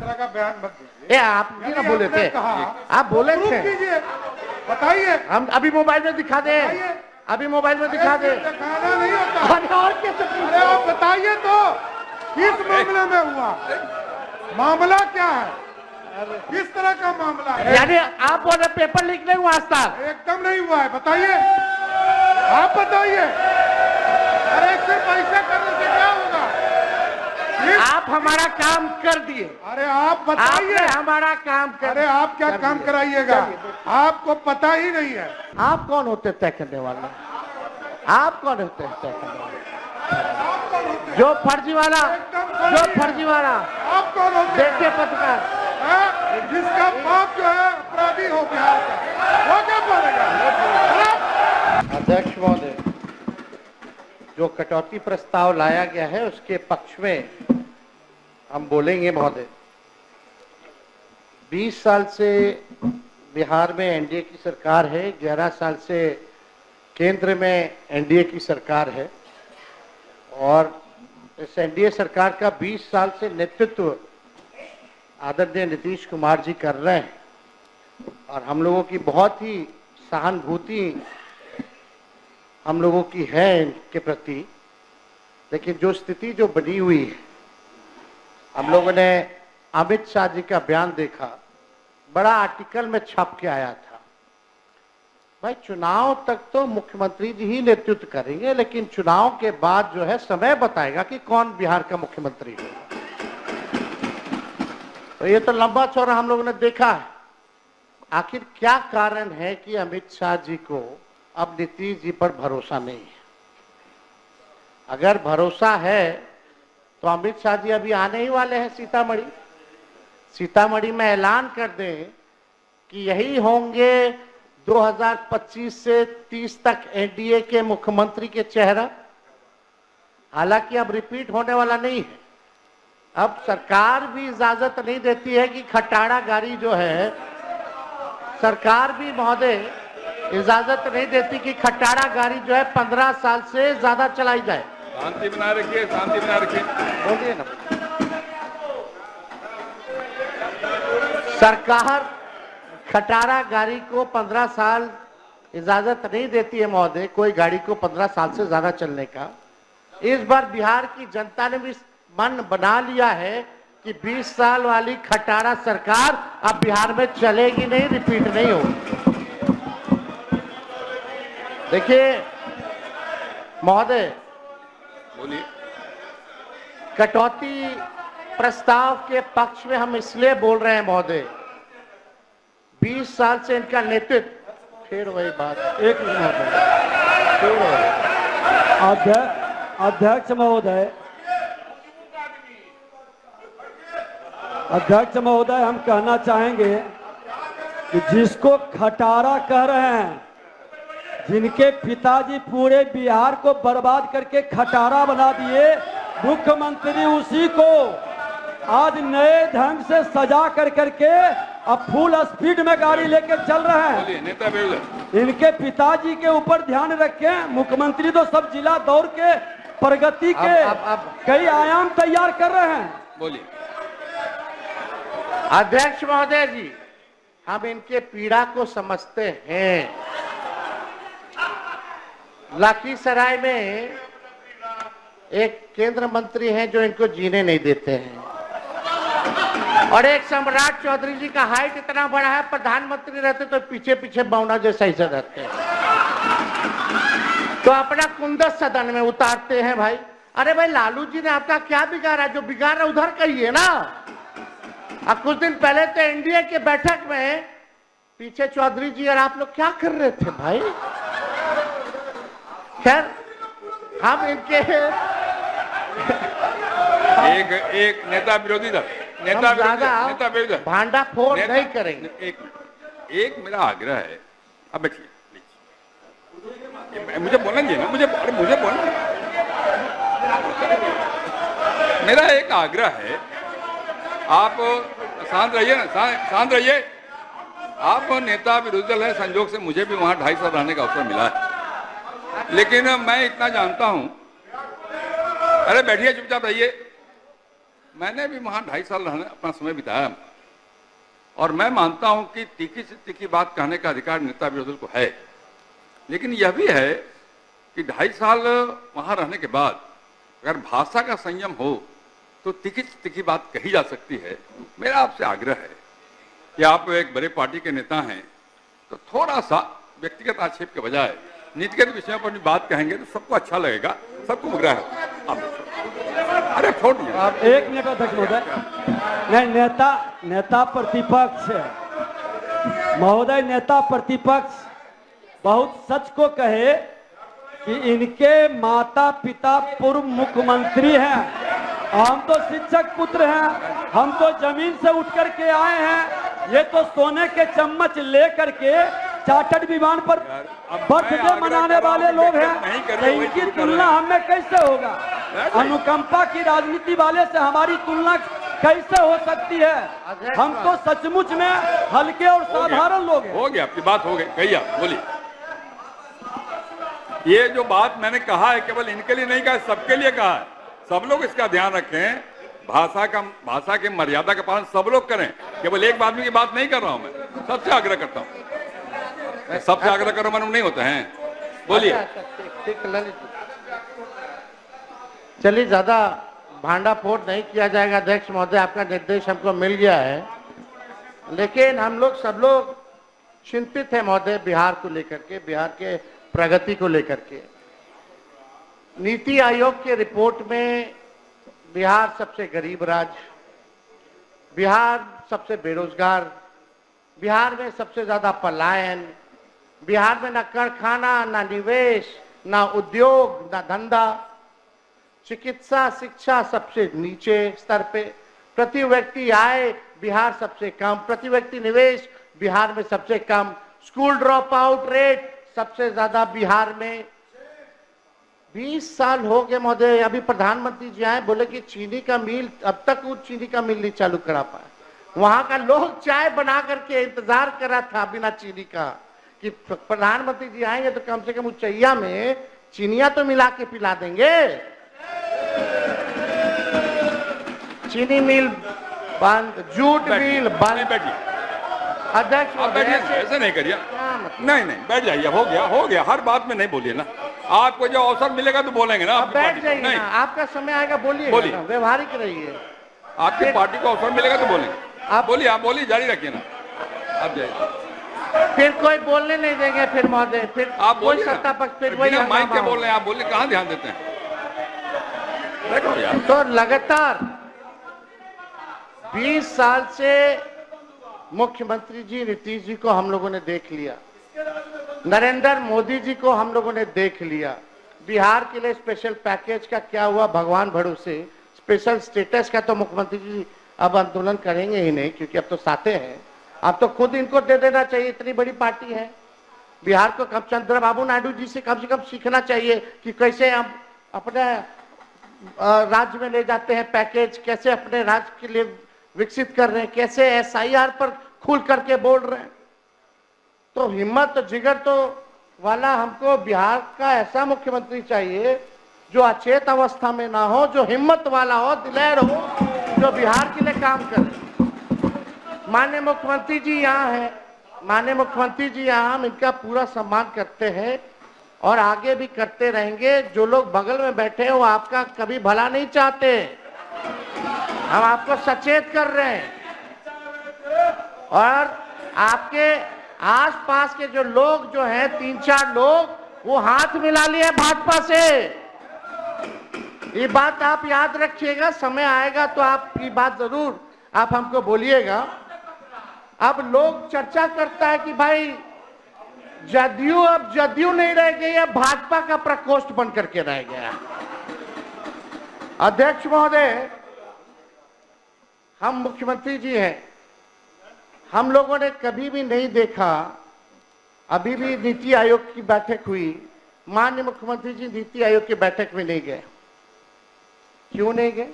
तरह का बयान मत दीजिए। आप ना बोले थे, आप बोले थे, बताइए। हम अभी मोबाइल में दिखा दे, अभी मोबाइल में दिखा दे। दिखाना नहीं होता। और कैसे? अरे आप बताइए तो किस मामले में हुआ, मामला क्या है, किस तरह का मामला है? यानी आप बोल रहे पेपर लीक नहीं हुआ आज तक? एकदम नहीं हुआ है, बताइए, आप बताइए। अरे सिर्फ पैसा करने से क्या होगा? आप हमारा काम कर दिए। अरे आप बताइए, हमारा काम कर। अरे आप क्या काम कराइएगा? आपको पता ही नहीं है। आप कौन होते तय करने वाले? आप कौन होते हैं तय करने वाले? जो फर्जी वाला, आप कौन होते हैं? देखिए पत्रकार, जिसका बाप जो है अपराधी हो बिहार का, वो क्या बोलेगा? अध्यक्ष महोदय, जो कटौती प्रस्ताव लाया गया है उसके पक्ष में हम बोलेंगे महोदय। 20 साल से बिहार में एनडीए की सरकार है, 11 साल से केंद्र में एनडीए की सरकार है और इस एनडीए सरकार का 20 साल से नेतृत्व आदरणीय नीतीश कुमार जी कर रहे हैं और हम लोगों की बहुत ही सहानुभूति हम लोगों की है इनके प्रति। लेकिन जो स्थिति जो बनी हुई है, हम लोगों ने अमित शाह जी का बयान देखा, बड़ा आर्टिकल में छप के आया था। भाई चुनाव तक तो मुख्यमंत्री जी ही नेतृत्व करेंगे, लेकिन चुनाव के बाद जो है समय बताएगा कि कौन बिहार का मुख्यमंत्री होगा। तो ये तो लंबा चौड़ा हम लोगों ने देखा है। आखिर क्या कारण है कि अमित शाह जी को अब नीतीश जी पर भरोसा नहीं है? अगर भरोसा है तो अमित शाह जी अभी आने ही वाले हैं सीतामढ़ी में ऐलान कर दें कि यही होंगे 2025 से 30 तक एनडीए के मुख्यमंत्री के चेहरा। हालांकि अब रिपीट होने वाला नहीं है। अब सरकार भी इजाजत नहीं देती है कि खटाड़ा गाड़ी जो है, सरकार भी महोदय इजाजत नहीं देती कि खटाड़ा गाड़ी जो है 15 साल से ज्यादा चलाई जाए। शांति बनाए रखिए, शांति बनाए रखिए। बोलिए ना। सरकार खटारा गाड़ी को 15 साल इजाजत नहीं देती है महोदय, कोई गाड़ी को 15 साल से ज्यादा चलने का। इस बार बिहार की जनता ने भी मन बना लिया है कि 20 साल वाली खटारा सरकार अब बिहार में चलेगी नहीं, रिपीट नहीं होगी। देखिए महोदय, बोलिए। कटौती प्रस्ताव के पक्ष में हम इसलिए बोल रहे हैं महोदय, 20 साल से इनका नेतृत्व, फिर वही बात, एक मिनट, अध्यक्ष महोदय, हम कहना चाहेंगे कि जिसको खटारा कह रहे हैं, जिनके पिताजी पूरे बिहार को बर्बाद करके खटारा बना दिए, मुख्यमंत्री उसी को आज नए ढंग से सजा कर करके अब फुल स्पीड में गाड़ी लेके चल रहे हैं। नेता विरोधी इनके पिताजी के ऊपर ध्यान रखें। मुख्यमंत्री तो सब जिला दौड़ के प्रगति के कई आयाम तैयार कर रहे हैं। बोलिए। अध्यक्ष महोदय जी, हम इनके पीड़ा को समझते हैं। लखीसराय में एक केंद्र मंत्री हैं जो इनको जीने नहीं देते हैं, और एक सम्राट चौधरी जी का हाइट इतना बड़ा है, प्रधानमंत्री रहते तो पीछे पीछे बौना जैसा ही रहते हैं, तो अपना कुंदस सदन में उतारते हैं। भाई अरे भाई, लालू जी ने आपका क्या बिगाड़ा? जो बिगाड़ा उधर कहिए ना। अब कुछ दिन पहले तो एनडीए के बैठक में पीछे चौधरी जी और आप लोग क्या कर रहे थे भाई? खैर, हम इनके एक नेता विरोधी दल, नेता विरोधी भांडा फोड़ नहीं करेंगे। एक मेरा आग्रह है, अब बैठिए, मुझे बोलना चाहिए ना, मुझे बोलना। मेरा एक आग्रह है, आप शांत रहिए ना, शांत रहिए। आप नेता विरोधी दल है, संजोग से मुझे भी वहां 2.5 साल रहने का अवसर मिला है, लेकिन मैं इतना जानता हूं। अरे बैठिए, चुपचाप रहिए, मैंने भी वहां 2.5 साल रहने अपना समय बिताया और मैं मानता हूं कि तीखी से तीखी बात कहने का अधिकार नेता विरोधी दल को है, लेकिन यह भी है कि 2.5 साल वहां रहने के बाद अगर भाषा का संयम हो तो तीखी से तीखी बात कही जा सकती है। मेरा आपसे आग्रह है कि आप एक बड़े पार्टी के नेता हैं तो थोड़ा सा व्यक्तिगत आक्षेप के बजाय नीतिगत विषयों पर भी बात कहेंगे तो सबको अच्छा लगेगा, सबको बुरा है। अरे छोड़ दिया। आप 1 मिनट अध्यक्ष महोदय। नहीं, नेता प्रतिपक्ष महोदय, नेता प्रतिपक्ष बहुत सच को कहे कि इनके माता पिता पूर्व मुख्यमंत्री हैं, हम तो शिक्षक पुत्र हैं, हम तो जमीन से उठ करके आए हैं, ये तो सोने के चम्मच ले करके चार्टर्ड विमान पर बर्थडे मनाने वाले लोग हैं। तो इनकी तुलना हमें कैसे होगा? अनुकंपा की राजनीति वाले से हमारी तुलना कैसे हो सकती है? हम तो सचमुच में हल्के और साधारण लोग हैं। हो गया, आपकी बात हो गई, कही आप बोलिए। ये जो बात मैंने कहा है केवल इनके लिए नहीं कहा, सबके लिए कहा है। सब लोग इसका ध्यान रखें, भाषा के मर्यादा का पालन सब लोग करें। केवल एक आदमी की बात नहीं कर रहा हूं, मैं सबसे आग्रह करता हूं। सबसे आग्रह करो मन नहीं होते हैं। बोलिए। चलिए, ज्यादा भांडा फोड़ नहीं किया जाएगा। अध्यक्ष महोदय, आपका निर्देश हमको मिल गया है, लेकिन हम लोग सब लोग चिंतित हैं महोदय बिहार को लेकर के, बिहार के प्रगति को लेकर के। नीति आयोग के रिपोर्ट में बिहार सबसे गरीब राज्य, बिहार सबसे बेरोजगार, बिहार में सबसे ज्यादा पलायन, बिहार में ना कारखाना, ना निवेश, ना उद्योग, ना धंधा, चिकित्सा शिक्षा सबसे नीचे स्तर पे, प्रति व्यक्ति आय बिहार सबसे कम, प्रति व्यक्ति निवेश बिहार में सबसे कम, स्कूल ड्रॉप आउट रेट सबसे ज्यादा बिहार में। 20 साल हो गए महोदय, अभी प्रधानमंत्री जी आए, बोले कि चीनी का मिल, अब तक वो चीनी का मिल नहीं चालू करा पाए। वहां का लोग चाय बना करके इंतजार कर रहा था बिना चीनी का कि प्रधानमंत्री जी आएंगे तो कम से कम उचैया में चीनिया तो मिला के पिला देंगे। चीनी मिल बंद, जूट मिल बंद। अध्यक्ष ऐसे नहीं करिए, नहीं बैठ जाइए। हो गया, हर बात में नहीं बोलिए ना। आपको जो अवसर मिलेगा तो बोलेंगे ना। बैठ जाइए ना, आपका समय आएगा, बोलिए, व्यवहारिक रहिए। आपकी पार्टी को अवसर मिलेगा तो बोलेंगे। आप बोलिए, जारी रखिए ना। आप जाइए, फिर कोई बोलने नहीं देंगे फिर महोदय, फिर आप कोई सत्ता पक्ष फिर वही माइक के बोल रहे हैं। आप बोलिए, कहाँ ध्यान देते हैं? बैठो यार। तो लगातार 20 साल से मुख्यमंत्री जी नीतीश जी को हम लोगों ने देख लिया, नरेंद्र मोदी जी को हम लोगों ने देख लिया। बिहार के लिए स्पेशल पैकेज का क्या हुआ भगवान भरोसे। स्पेशल स्टेटस का तो मुख्यमंत्री जी अब आंदोलन करेंगे ही नहीं, क्योंकि अब तो साथे हैं। अब तो खुद इनको दे देना चाहिए, इतनी बड़ी पार्टी है। बिहार को कब चंद्रबाबू नायडू जी से कम सीखना चाहिए कि कैसे हम अपने राज्य में ले जाते हैं पैकेज, कैसे अपने राज्य के लिए विकसित कर रहे हैं, कैसे SIR पर खुल करके बोल रहे हैं। तो हिम्मत तो जिगर तो वाला हमको बिहार का ऐसा मुख्यमंत्री चाहिए जो अचेत अवस्था में ना हो, जो हिम्मत वाला हो, दिलेर हो, जो बिहार के लिए काम करे। माननीय मुख्यमंत्री जी यहाँ हैं, माननीय मुख्यमंत्री जी यहाँ, हम इनका पूरा सम्मान करते हैं और आगे भी करते रहेंगे। जो लोग बगल में बैठे हैं वो आपका कभी भला नहीं चाहते, हम आपको सचेत कर रहे हैं। और आपके आसपास के जो लोग जो हैं 3-4 लोग, वो हाथ मिला लिए भाजपा से। ये बात आप याद रखिएगा, समय आएगा तो आप ये बात जरूर आप हमको बोलिएगा। अब लोग चर्चा करता है कि भाई जदयू अब जदयू नहीं रह गई, अब भाजपा का प्रकोष्ठ बन करके रह गया। अध्यक्ष महोदय, हम मुख्यमंत्री जी हैं, हम लोगों ने कभी भी नहीं देखा, अभी भी नीति आयोग की बैठक हुई, माननीय मुख्यमंत्री जी नीति आयोग की बैठक में नहीं गए। क्यों नहीं गए?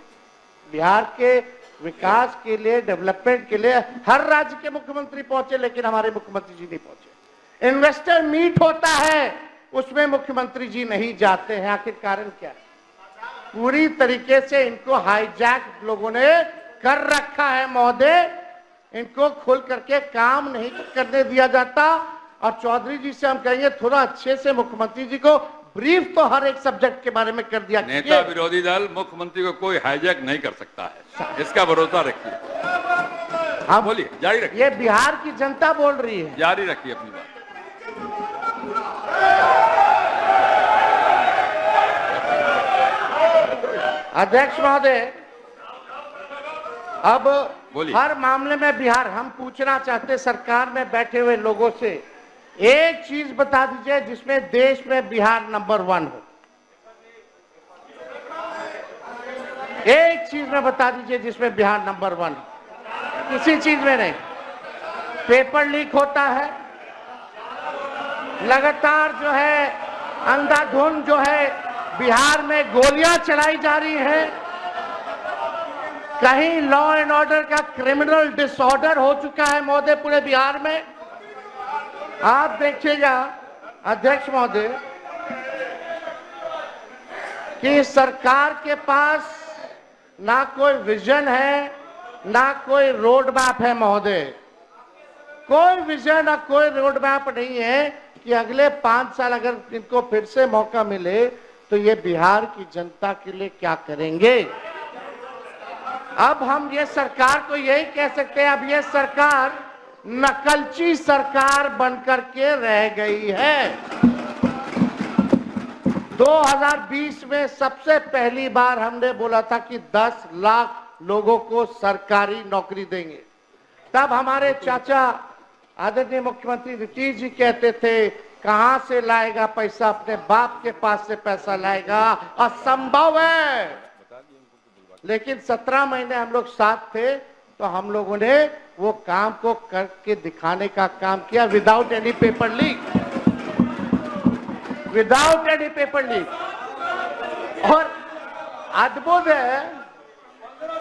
बिहार के विकास के लिए, डेवलपमेंट के लिए हर राज्य के मुख्यमंत्री पहुंचे, लेकिन हमारे मुख्यमंत्री जी नहीं पहुंचे। इन्वेस्टर मीट होता है, उसमें मुख्यमंत्री जी नहीं जाते हैं। आखिर कारण क्या है? पूरी तरीके से इनको हाईजैक लोगों ने कर रखा है महोदय। इनको खुल करके काम नहीं करने दिया जाता। और चौधरी जी से हम कहेंगे थोड़ा अच्छे से मुख्यमंत्री जी को ब्रीफ तो हर एक सब्जेक्ट के बारे में कर दिया। नेता विरोधी दल मुख्यमंत्री को कोई हाईजैक नहीं कर सकता है, इसका भरोसा रखिए। आप बोलिए, जारी रखिए। ये बिहार की जनता बोल रही है, जारी रखिए अपनी बात। अध्यक्ष महोदय, अब बोलिए। हर मामले में बिहार, हम पूछना चाहते सरकार में बैठे हुए लोगों से एक चीज बता दीजिए जिसमें देश में बिहार नंबर 1 हो। एक चीज में बता दीजिए जिसमें बिहार नंबर 1 हो, किसी चीज में नहीं। पेपर लीक होता है लगातार, जो है अंधाधुंध जो है बिहार में गोलियां चलाई जा रही हैं। कहीं लॉ एंड ऑर्डर का क्रिमिनल डिसऑर्डर हो चुका है महोदय पूरे बिहार में। आप देखिएगा अध्यक्ष महोदय कि सरकार के पास ना कोई विजन है ना कोई रोड मैप है महोदय। कोई विजन और कोई रोड मैप नहीं है कि अगले 5 साल अगर इनको फिर से मौका मिले तो ये बिहार की जनता के लिए क्या करेंगे। अब हम ये सरकार को यही कह सकते हैं, अब ये सरकार नकलची सरकार बनकर के रह गई है। 2020 में सबसे पहली बार हमने बोला था कि 10 लाख लोगों को सरकारी नौकरी देंगे। तब हमारे चाचा आदरणीय मुख्यमंत्री नीतीश जी कहते थे कहां से लाएगा पैसा, अपने बाप के पास से पैसा लाएगा, असंभव है। लेकिन 17 महीने हम लोग साथ थे तो हम लोगों ने वो काम को करके दिखाने का काम किया, without any paper leak, without any paper leak. और अद्भुत है,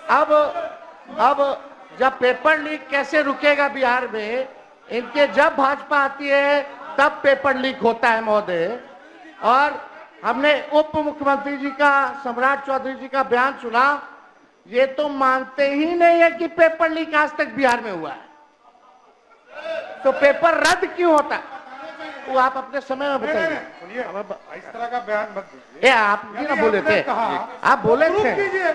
अब जब पेपर लीक कैसे रुकेगा बिहार में, इनके जब भाजपा आती है तब पेपर लीक होता है महोदय। और हमने उप मुख्यमंत्री जी का, सम्राट चौधरी जी का बयान सुना, ये तो मानते ही नहीं है कि पेपर लीक आज तक बिहार में हुआ है, तो पेपर रद्द क्यों होता है वो आप अपने समय में बताइए। इस तरह का बयान मत दीजिए। आप भी ना बोले थे, आप बोले थे,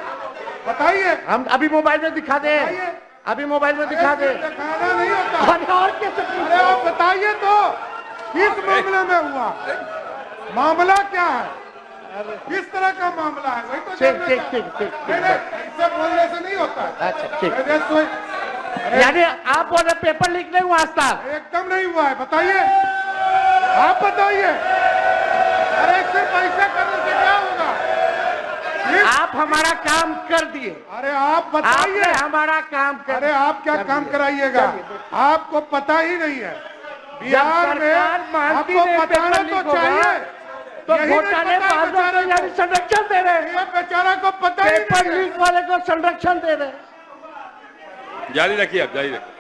बताइए। हम अभी मोबाइल में दिखा दे, अभी मोबाइल में दिखा दे। दिखाना नहीं होता। और कैसे? अरे आप बताइए तो किस मामले में हुआ, मामला क्या है, किस तरह का मामला है, वही तो ठीक। ऐसे बोलने से नहीं होता है। अच्छा ठीक। यानी आप बोल रहे पेपर लीक नहीं हुआ आज तक? एकदम नहीं हुआ है, बताइए, आप बताइए। अरे सिर्फ ऐसा करने से क्या होगा? आप हमारा काम कर दिए। अरे आप बताइए, आपने हमारा काम कर। अरे आप क्या काम कराइएगा, आपको पता ही नहीं है बिहार में, आपको बताना तो चाहिए। तो घोटाले बाजों संरक्षण दे रहे हैं, ये बेचारा को पता ही पेपर नहीं है। लीक वाले को संरक्षण दे रहे हैं। जारी रखिए, आप जारी रखिए।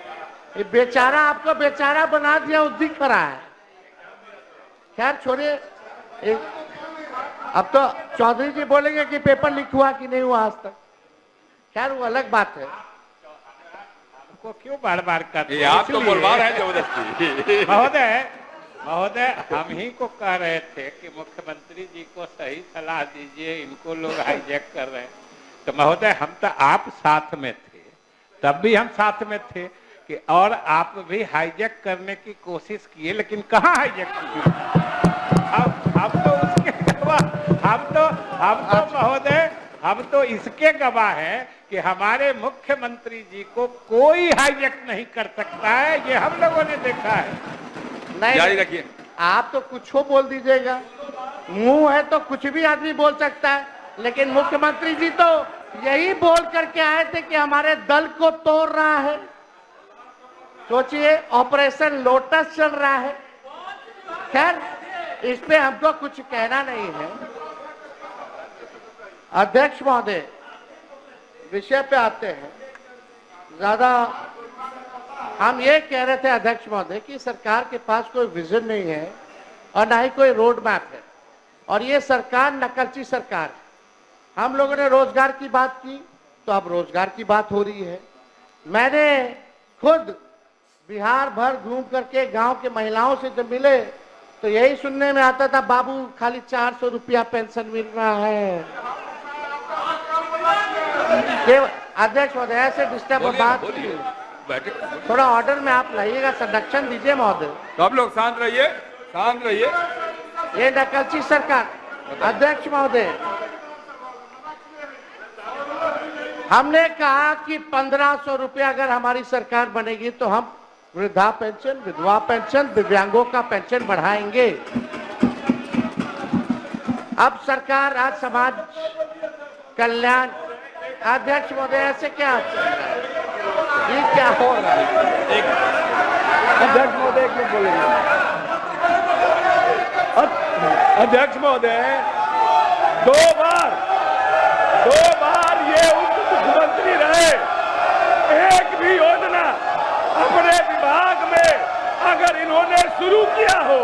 ये बेचारा आपको बेचारा बना दिया, उद्दी खड़ा है। खैर छोड़िए, अब तो चौधरी जी बोलेंगे कि पेपर लीक हुआ कि नहीं हुआ आज तक। खैर वो अलग बात है। को क्यों बार बार करते हैं? आप तो बोलवा रहे हैं जबरदस्ती। महोदय हम ही को कह रहे थे कि मुख्यमंत्री जी को सही सलाह दीजिए, इनको लोग हाईजैक कर रहे हैं। तो महोदय हम तो आप साथ में थे, तब भी हम साथ में थे कि और आप भी हाईजैक करने की कोशिश किए, लेकिन कहाँ हाईजैक किए? हम तो उसके गवाह, हम तो महोदय हम तो इसके गवाह हैं कि हमारे मुख्यमंत्री जी को कोई हाईजैक नहीं कर सकता है, ये हम लोगों ने देखा है। नहीं, जारी रखिए। आप तो कुछ हो बोल दीजिएगा, मुंह है तो कुछ भी आदमी बोल सकता है, लेकिन मुख्यमंत्री जी तो यही बोल करके आए थे कि हमारे दल को तोड़ रहा है। सोचिए, ऑपरेशन लोटस चल रहा है। खैर इस पे हमको कुछ कहना नहीं है। अध्यक्ष महोदय, विषय पे आते हैं। ज्यादा हम ये कह रहे थे अध्यक्ष महोदय कि सरकार के पास कोई विजन नहीं है और ना ही कोई रोड मैप है, और ये सरकार नकलची सरकार है। हम लोगों ने रोजगार की बात की तो अब रोजगार की बात हो रही है। मैंने खुद बिहार भर घूम करके गांव के महिलाओं से जब मिले तो यही सुनने में आता था, बाबू खाली 400 रुपया पेंशन मिल रहा है। अध्यक्ष महोदय ऐसे डिस्टर्ब बात बैठे। थोड़ा ऑर्डर में आप लाइएगा, संरक्षण दीजिए महोदय। तो आप लोग शांत रहिए, शांत रहिए। ये नकलची सरकार। अध्यक्ष महोदय, हमने कहा कि 1500 रुपया अगर हमारी सरकार बनेगी तो हम वृद्धा पेंशन, विधवा पेंशन, दिव्यांगों का पेंशन बढ़ाएंगे। अब सरकार आज समाज कल्याण, अध्यक्ष महोदय ऐसे क्या चल रहा है? ये क्या हो रहा है? अध्यक्ष महोदय एक मिनट बोलेंगे। अध्यक्ष महोदय, दो बार ये उप मुख्यमंत्री रहे, एक भी योजना अपने विभाग में अगर इन्होंने शुरू किया हो,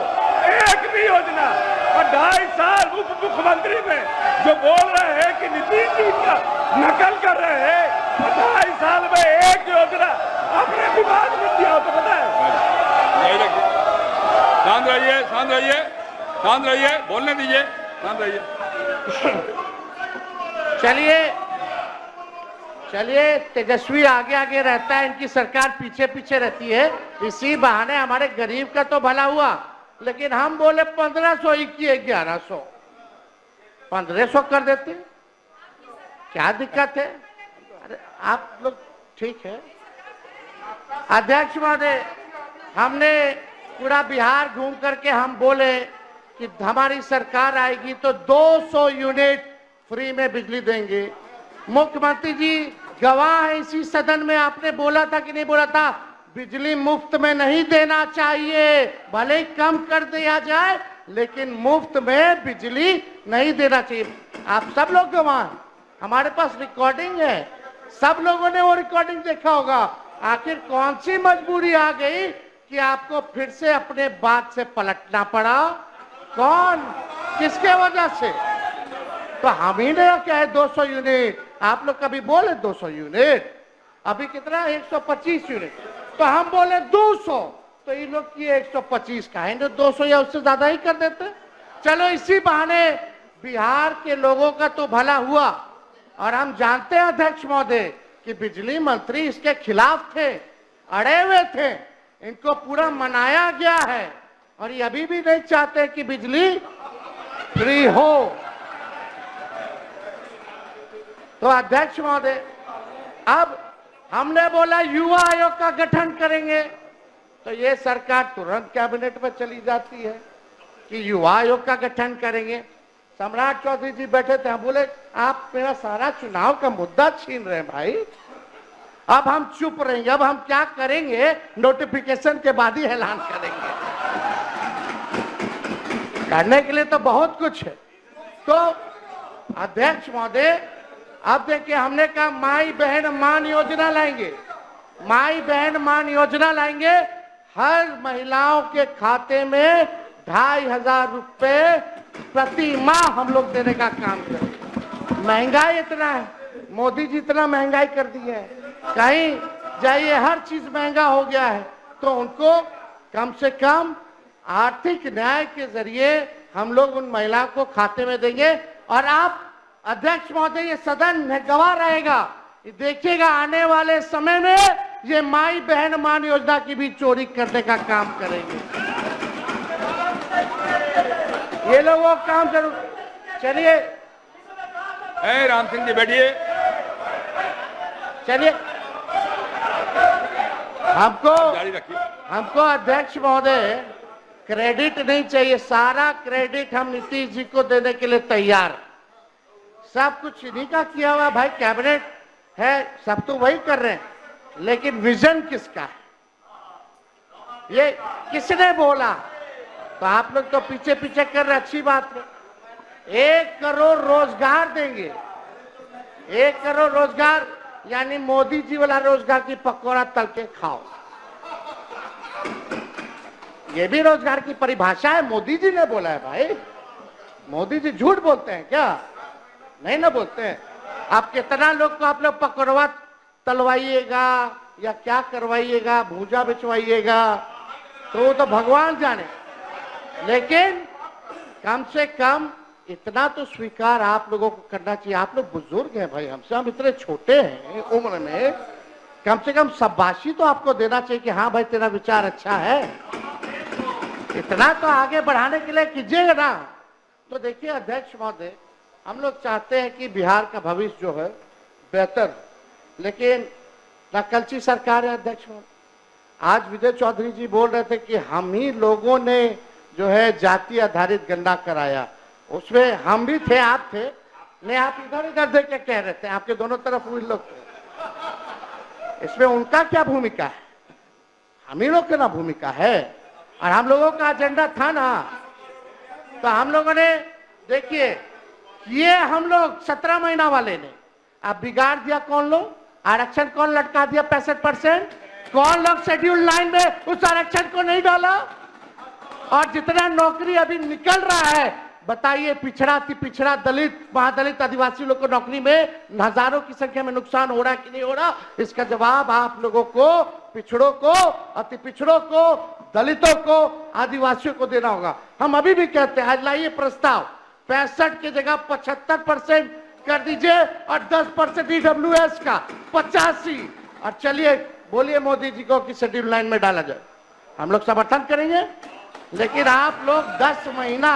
एक भी योजना, और 2.5 साल उप मुख्यमंत्री में जो बोल रहे हैं कि नीतीश जी का नकल कर रहे हैं, 2.5 साल में एक योजना अपने विभाग में किया हो तो पता है? शांत रहिए, शांत रहिए, शांत रहिए, बोलने दीजिए, शांत रहिए। चलिए तेजस्वी आगे आगे रहता है, इनकी सरकार पीछे पीछे रहती है। इसी बहाने हमारे गरीब का तो भला हुआ, लेकिन हम बोले 1500 ही किए, 1100 1500 कर देते, क्या दिक्कत है? अरे आप लोग ठीक है। अध्यक्ष महोदय, हमने पूरा बिहार घूम करके हम बोले कि हमारी सरकार आएगी तो 200 यूनिट फ्री में बिजली देंगे। मुख्यमंत्री जी गवाह है इसी सदन में, आपने बोला था कि नहीं बोला था, बिजली मुफ्त में नहीं देना चाहिए, भले ही कम कर दिया जाए लेकिन मुफ्त में बिजली नहीं देना चाहिए। आप सब लोग गवाह हैं, हमारे पास रिकॉर्डिंग है, सब लोगों ने वो रिकॉर्डिंग देखा होगा। आखिर कौन सी मजबूरी आ गई कि आपको फिर से अपने बात से पलटना पड़ा? कौन, किसके वजह से? तो हम ही ने क्या है 200 यूनिट, आप लोग कभी बोले 200 यूनिट, अभी कितना 125 यूनिट, तो हम बोले 200, तो ये लोग किए 125 का है, 200 या उससे ज्यादा ही कर देते। चलो इसी बहाने बिहार के लोगों का तो भला हुआ। और हम जानते हैं अध्यक्ष महोदय कि बिजली मंत्री इसके खिलाफ थे, अड़े हुए थे, इनको पूरा मनाया गया है और ये अभी भी नहीं चाहते कि बिजली फ्री हो। तो अध्यक्ष महोदय, अब हमने बोला युवा आयोग का गठन करेंगे, तो ये सरकार तुरंत कैबिनेट में चली जाती है कि युवा आयोग का गठन करेंगे। सम्राट चौधरी जी बैठे थे, हम बोले आप मेरा सारा चुनाव का मुद्दा छीन रहे हैं भाई, अब हम चुप रहेंगे, अब हम क्या करेंगे, नोटिफिकेशन के बाद ही ऐलान करेंगे। करने के लिए तो बहुत कुछ है। तो अध्यक्ष महोदय, अब देखिए हमने कहा माई बहन मान योजना लाएंगे, माई बहन मान योजना लाएंगे, हर महिलाओं के खाते में 2500 रुपए प्रति माह हम लोग देने का काम करेंगे। महंगाई इतना है, मोदी जी इतना महंगाई कर दी है, कहीं जाइए हर चीज महंगा हो गया है, तो उनको कम से कम आर्थिक न्याय के जरिए हम लोग उन महिला को खाते में देंगे। और आप अध्यक्ष महोदय, ये सदन गवाह रहेगा, देखिएगा आने वाले समय में ये माई बहन मान योजना की भी चोरी करने का काम करेंगे। ये लोग वो काम जरूर। चलिए राम सिंह जी बैठिए। चलिए जारी रखिए। हमको अध्यक्ष महोदय क्रेडिट नहीं चाहिए, सारा क्रेडिट हम नीतीश जी को देने के लिए तैयार। सब कुछ इन्हीं का किया हुआ भाई, कैबिनेट है, सब तो वही कर रहे हैं, लेकिन विजन किसका है, ये किसने बोला? तो आप लोग तो पीछे पीछे कर रहे, अच्छी बात है। 1 करोड़ रोजगार देंगे, 1 करोड़ रोजगार, यानी मोदी जी वाला रोजगार की पकौड़ा तल के खाओ। ये भी रोजगार की परिभाषा है, मोदी जी ने बोला है भाई। मोदी जी झूठ बोलते हैं क्या? नहीं ना बोलते हैं। आप कितना लोग को आप लोग पकड़वा तलवाइएगा या क्या करवाइएगा, भूजा बिछवाइएगा, तो वो तो भगवान जाने, लेकिन कम से कम इतना तो स्वीकार आप लोगों को करना चाहिए। आप लोग बुजुर्ग हैं भाई हमसे, हम इतने छोटे हैं उम्र में, कम से कम शाबाशी तो आपको देना चाहिए कि हाँ भाई तेरा विचार अच्छा है। इतना तो आगे बढ़ाने के लिए कीजिएगा ना। तो देखिए अध्यक्ष महोदय, हम लोग चाहते हैं कि बिहार का भविष्य जो है बेहतर, लेकिन नकलची सरकार है अध्यक्ष महोदय। आज विजय चौधरी जी बोल रहे थे कि हम ही लोगों ने जो है जाति आधारित गणना कराया, उसमें हम भी थे, आप थे नहीं, आप इधर इधर देख के कह रहे थे, आपके दोनों तरफ वही लोग थे। इसमें उनका क्या भूमिका है? हम ही लोग की ना भूमिका है, और हम लोगों का एजेंडा था ना। तो हम लोगों ने देखिए ये हम लोग 17 महीना वाले ने अब बिगाड़ दिया। कौन लोग? आरक्षण कौन लटका दिया 65%? कौन लोग शेड्यूल लाइन में उस आरक्षण को नहीं डाला? और जितना नौकरी अभी निकल रहा है, बताइए पिछड़ा अति पिछड़ा, दलित, महादलित, आदिवासी लोग को नौकरी में हजारों की संख्या में नुकसान हो रहा है कि नहीं हो रहा? इसका जवाब आप लोगों को, पिछड़ों को, अति पिछड़ों को, दलितों को, आदिवासियों को देना होगा। हम अभी भी कहते हैं आज लाइए प्रस्ताव, 65 की जगह 75% कर दीजिए और 10% ईडब्ल्यूएस का 85, और चलिए बोलिए मोदी जी को कि शेड्यूल लाइन में डाला जाए। हम लोग समर्थन करेंगे। लेकिन आप लोग 10 महीना,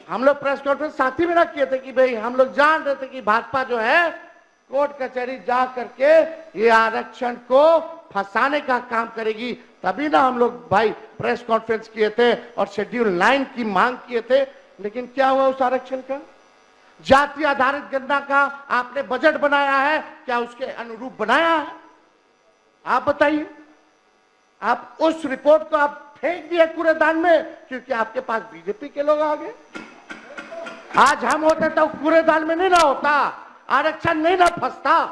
हम लोग प्रेस कॉन्फ्रेंस साथ ही में ना किए थे कि भाई हम लोग जान रहे थे कि भाजपा जो है कोर्ट कचहरी जा करके ये आरक्षण को फंसाने का काम करेगी, तभी ना हम लोग भाई प्रेस कॉन्फ्रेंस किए थे और शेड्यूल लाइन की मांग किए थे। लेकिन क्या हुआ उस आरक्षण का? जाति आधारित गणना का आपने बजट बनाया है, क्या उसके अनुरूप बनाया है? आप बताइए। आप उस रिपोर्ट को आप फेंक दिए कूड़ेदान में क्योंकि आपके पास बीजेपी के लोग आ गए। आज हम होते तो कूड़ेदान में नहीं ना होता, आरक्षण नहीं ना फंसता।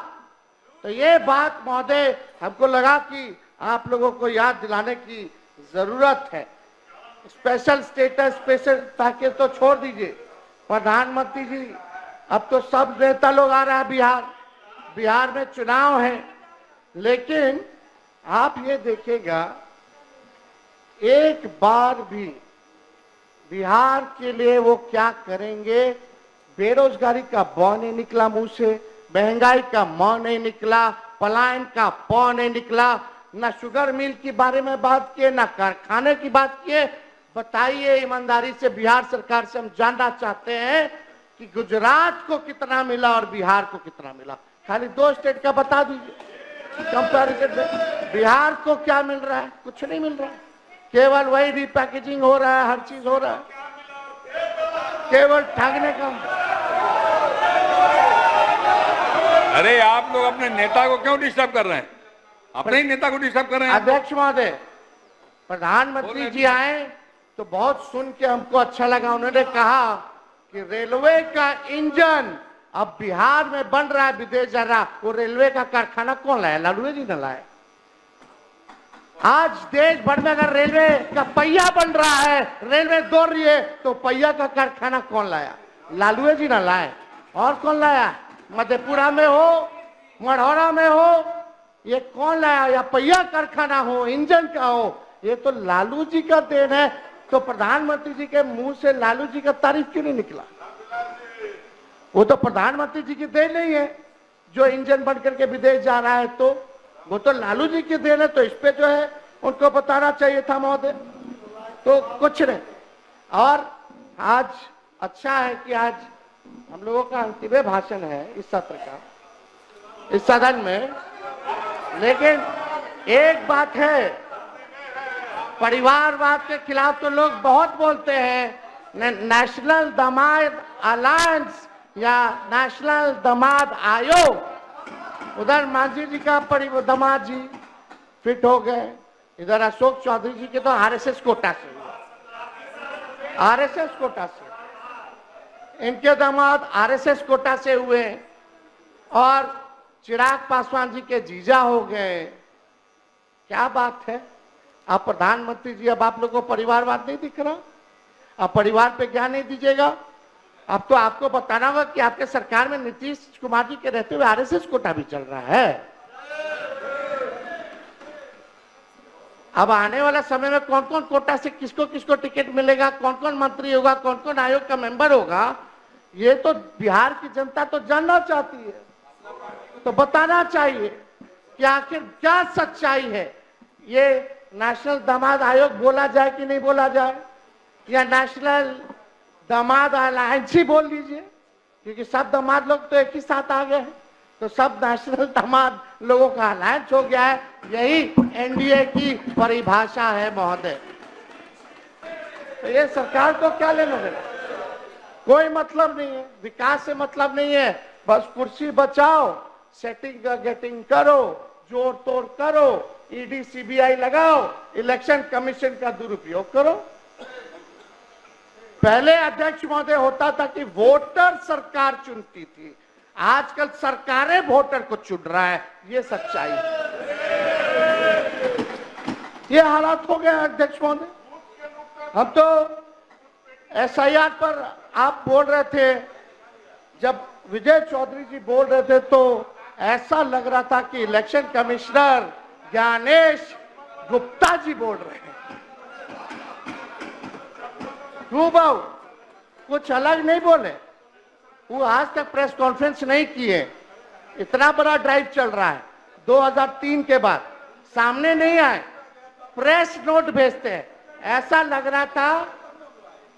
तो ये बात महोदय हमको लगा कि आप लोगों को याद दिलाने की जरूरत है। स्पेशल स्टेटस, स्पेशल पैकेज तो छोड़ दीजिए प्रधानमंत्री जी, अब तो सब नेता लोग आ रहा है बिहार में चुनाव है, लेकिन आप ये देखिएगा एक बार भी बिहार के लिए वो क्या करेंगे। बेरोजगारी का बौ नहीं निकला मुंह से, महंगाई का मौ नहीं निकला, पलायन का पौ नहीं निकला, ना शुगर मिल के बारे में बात किए, ना कारखाने की बात किए। बताइए ईमानदारी से, बिहार सरकार से हम जानना चाहते हैं कि गुजरात को कितना मिला और बिहार को कितना मिला। खाली 2 स्टेट का बता दीजिए कंपैरिजन में। बिहार को क्या मिल रहा है? कुछ नहीं मिल रहा है, केवल वही रिपैकेजिंग हो रहा है, हर चीज हो रहा है, केवल ठगने का। अरे आप लोग अपने नेता को क्यों डिस्टर्ब कर रहे हैं? अपने ही नेता को डिस्टर्ब कर रहे हैं। अध्यक्ष महोदय, प्रधानमंत्री जी आए तो बहुत सुन के हमको अच्छा लगा। उन्होंने कहा कि रेलवे का इंजन अब बिहार में बन रहा है, विदेश जा रहा। वो रेलवे का कारखाना कौन लाया? लालू जी ने लाया। आज देश भर में अगर रेलवे का पहिया बन रहा है, रेलवे दौड़ रही है, तो पहिया का कारखाना कौन लाया? लालू जी ने लाए। और कौन लाया? मधेपुरा में हो, मढ़ौरा में हो, ये कौन लाया? या पहिया कारखाना हो, इंजन का हो, ये तो लालू जी का देन है। तो प्रधानमंत्री जी के मुंह से लालू जी का तारीफ क्यों नहीं निकला? वो तो प्रधानमंत्री जी की देन नहीं है जो इंजन बन करके विदेश जा रहा है, तो वो तो लालू जी की देन है। तो इस पे जो है उनको बताना चाहिए था महोदय। तो कुछ नहीं। और आज अच्छा है कि आज हम लोगों का अंतिम भाषण है इस सत्र का, इस सदन में। लेकिन एक बात है, परिवारवाद के खिलाफ तो लोग बहुत बोलते हैं। नेशनल दामाद अलायंस या नेशनल दामाद आयोग, उधर मांझी जी का दामाद जी फिट हो गए, इधर अशोक चौधरी जी के तो आरएसएस कोटा से, आरएसएस कोटा से इनके दामाद आरएसएस कोटा से हुए, और चिराग पासवान जी के जीजा हो गए। क्या बात है। आप प्रधानमंत्री जी, अब आप लोगों को परिवारवाद नहीं दिख रहा? आप परिवार पे ज्ञान नहीं दीजिएगा? अब तो आपको बताना होगा कि आपके सरकार में नीतीश कुमार जी के रहते हुए आरएसएस कोटा भी चल रहा है। अब आने वाला समय में कौन कौन कोटा से किसको किसको टिकट मिलेगा, कौन कौन मंत्री होगा, कौन कौन आयोग का मेंबर होगा, ये तो बिहार की जनता तो जानना चाहती है। तो बताना चाहिए कि आखिर क्या सच्चाई है। ये नेशनल दामाद आयोग बोला जाए कि नहीं बोला जाए, या नेशनल दामाद अलायंस ही बोल लीजिए, क्योंकि सब दामाद लोग तो एक ही साथ आ गए हैं, तो सब नेशनल दामाद लोगों का अलायंस हो गया है। यही एनडीए की परिभाषा है महोदय। तो ये सरकार को क्या लेना देना, कोई मतलब नहीं है, विकास से मतलब नहीं है, बस कुर्सी बचाओ, सेटिंग गेटिंग करो, जोड़ तोड़ करो, ईडी सीबीआई लगाओ, इलेक्शन कमीशन का दुरुपयोग करो। पहले अध्यक्ष महोदय होता था कि वोटर सरकार चुनती थी, आजकल सरकारें वोटर को चुन रहा है, ये सच्चाई है। ये हालात हो गए अध्यक्ष महोदय। हम तो एसआईआर पर आप बोल रहे थे, जब विजय चौधरी जी बोल रहे थे तो ऐसा लग रहा था कि इलेक्शन कमिश्नर ज्ञानेश गुप्ता जी बोल रहे हैं। बाबू कुछ अलग नहीं बोले, वो आज तक प्रेस कॉन्फ्रेंस नहीं किए। इतना बड़ा ड्राइव चल रहा है 2003 के बाद, सामने नहीं आए, प्रेस नोट भेजते हैं। ऐसा लग रहा था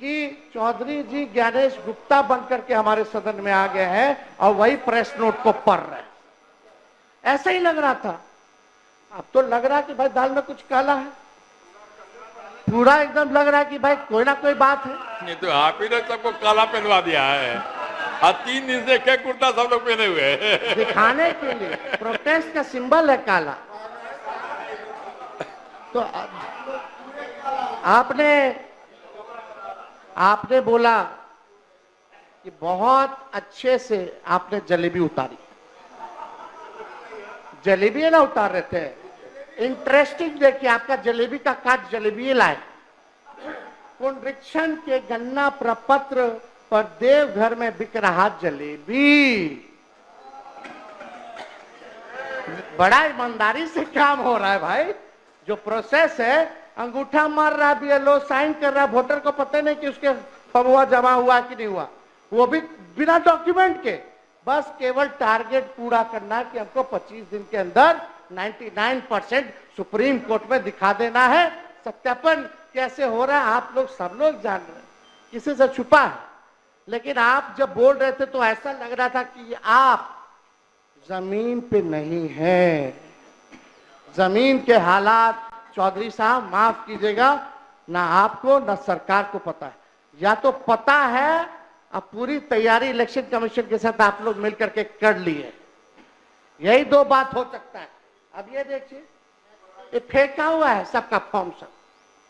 कि चौधरी जी ज्ञानेश गुप्ता बनकर के हमारे सदन में आ गए हैं और वही प्रेस नोट को पढ़ रहे हैं, ऐसा ही लग रहा था। अब तो लग रहा है कि भाई दाल में कुछ काला है, पूरा एकदम लग रहा है कि भाई कोई ना कोई बात है। नहीं तो आप ही ने सबको काला पहनवा दिया है, और 3 दिन से क्या कुर्ता सब लोग पहने हुए हैं दिखाने के लिए, प्रोटेस्ट का सिंबल है काला। तो आपने बोला कि बहुत अच्छे से आपने जलेबी उतारी, जलेबी ना उतार रहे थे, इंटरेस्टिंग देखिए, आपका जलेबी का काट जलेबी लाए। पुनरीक्षण के गन्ना प्रपत्र पर देवघर में बिक रहा जलेबी, बड़ा ईमानदारी से काम हो रहा है भाई। जो प्रोसेस है, अंगूठा मार रहा है बीएलओ, साइन कर रहा है, वोटर को पता नहीं कि उसके फगुआ जमा हुआ कि नहीं हुआ, वो भी बिना डॉक्यूमेंट के। बस केवल टारगेट पूरा करना है कि हमको 25 दिन के अंदर 99% सुप्रीम कोर्ट में दिखा देना है। सत्यापन कैसे हो रहा है आप लोग सब लोग जान रहे हैं, किसी से छुपा है। लेकिन आप जब बोल रहे थे तो ऐसा लग रहा था कि आप जमीन पे नहीं हैं। जमीन के हालात चौधरी साहब माफ कीजिएगा, ना आपको ना सरकार को पता है, या तो पता है अब पूरी तैयारी इलेक्शन कमीशन के साथ आप लोग मिलकर के कर लिए, यही दो बात हो सकता है। अब ये देखिए, ये फेंका हुआ है सबका फॉर्म, सब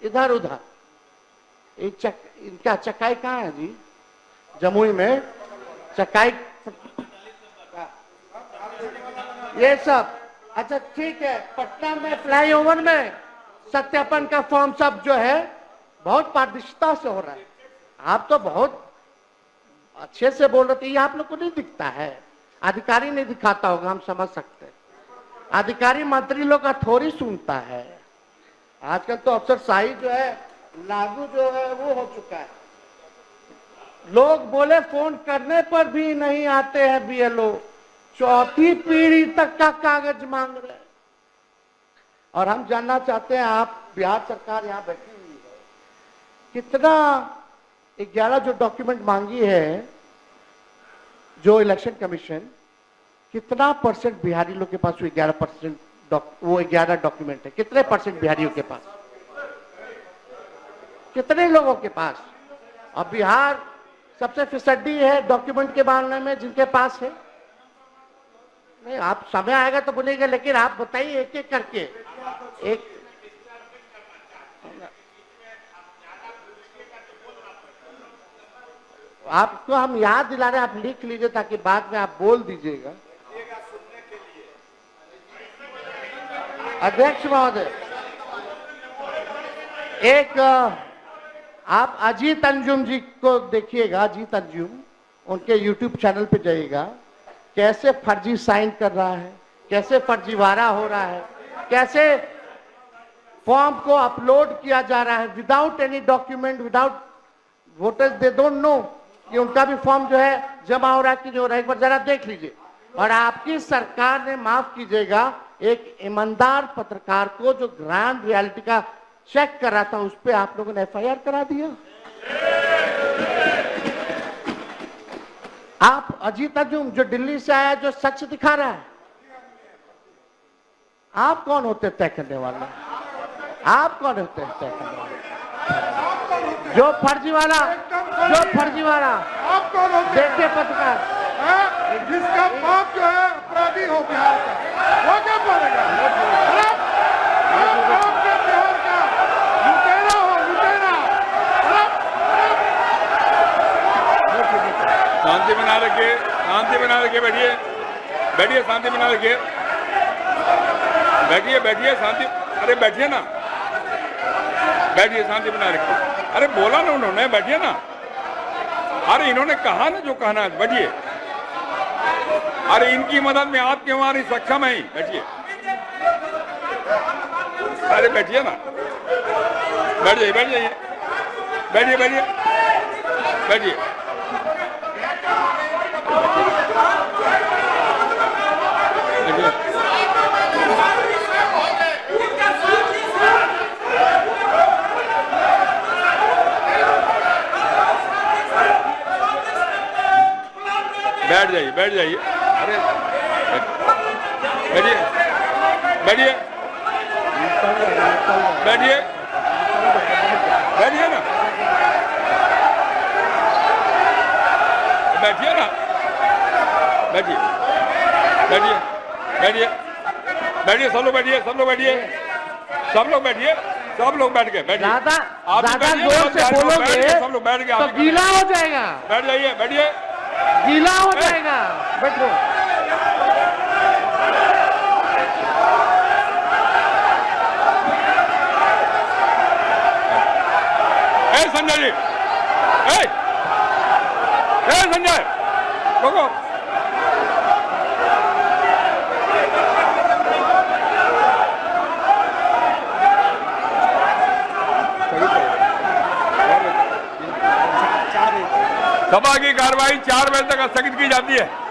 इधर उधर। इनका चकाई कहाँ है जी? जमुई में चकाई, ये सब अच्छा ठीक है। पटना में फ्लाईओवर में सत्यापन का फॉर्म सब जो है बहुत पारदर्शिता से हो रहा है। आप तो बहुत अच्छे से बोल रहे थे, ये आप लोग को नहीं दिखता है, अधिकारी नहीं दिखाता होगा, हम समझ सकते हैं। अधिकारी मंत्री लोग का थोड़ी सुनता है। आजकल तो अफसरशाही जो है लागू जो है वो हो चुका है। लोग बोले फोन करने पर भी नहीं आते हैं बीएलओ, चौथी पीढ़ी तक का कागज मांग रहे हैं। और हम जानना चाहते हैं, आप बिहार सरकार यहाँ बैठी हुई है, कितना 11 जो डॉक्यूमेंट मांगी है जो इलेक्शन कमीशन, कितना परसेंट बिहारी लोग के पास वो 11% वो 11 डॉक्यूमेंट है, कितने परसेंट बिहारियों के पास, कितने लोगों के पास? अब बिहार सबसे फिसड्डी है डॉक्यूमेंट के मामले में जिनके पास है। नहीं, आप समय आएगा तो बोलेंगे, लेकिन आप बताइए एक एक करके। एक आपको हम याद दिला रहे हैं, आप लिख लीजिए ताकि बाद में आप बोल दीजिएगा। अध्यक्ष महोदय, एक आप अजीत अंजुम जी को देखिएगा। अजीत अंजुम उनके YouTube चैनल पे जाइएगा, कैसे फर्जी साइन कर रहा है, कैसे फर्जीवाड़ा हो रहा है, कैसे फॉर्म को अपलोड किया जा रहा है without any document, without voters they don't know कि उनका भी फॉर्म जो है जमा हो रहा है कि जो रहा है, एक बार जरा देख लीजिए। और आपकी सरकार ने, माफ कीजिएगा, एक ईमानदार पत्रकार को जो ग्राउंड रियलिटी का चेक कर रहा था, उस पर आप लोगों ने FIR करा दिया। आप अजीत अजूम जो दिल्ली से आया, जो सच दिखा रहा है, आप कौन होते तय करने वाले? आप कौन होते हैं तय करने वाले? जो फर्जीवाड़ा आप कौन होते हैं? देखिए पत्रकार, जिसका बाप जो है अपराधी हो बिहार का, वो क्या बोलेगा? आपके बिहार का लुटेरा हो, लुटेरा। शांति बना रखिए, शांति बना रखिए, बैठिए बैठिए, शांति बना रखिए, बैठिए बैठिए, शांति, अरे बैठिए ना, बैठिए, शांति बना रखिए। अरे बोला ना उन्होंने, बैठिए ना। अरे इन्होंने कहा ना जो कहना है, बैठिए। अरे इनकी मदद में आपकी हमारी सक्षम है, बैठिए। अरे बैठिए ना, बैठ जाइए, बैठ जाइए, बैठिए बैठिए बैठिए। बैठ जाइए, बैठ जाइए। अरे बैठिए बैठिए बैठिए बैठिए ना, बैठिए ना, बैठिए बैठिए बैठिए बैठिए, सब लोग बैठिए, सब लोग बैठिए, सब लोग बैठिए, सब लोग बैठ गए, बैठिए। ज्यादा जोर से बोलोगे सब लोग बैठ गए, तो गीला हो जाएगा, बैठ जाइए, बैठिए, गीला हो जाएगा, बैठो। संजय जी, संजय रुको। सभा की कार्रवाई 4 बजे तक स्थगित की जाती है।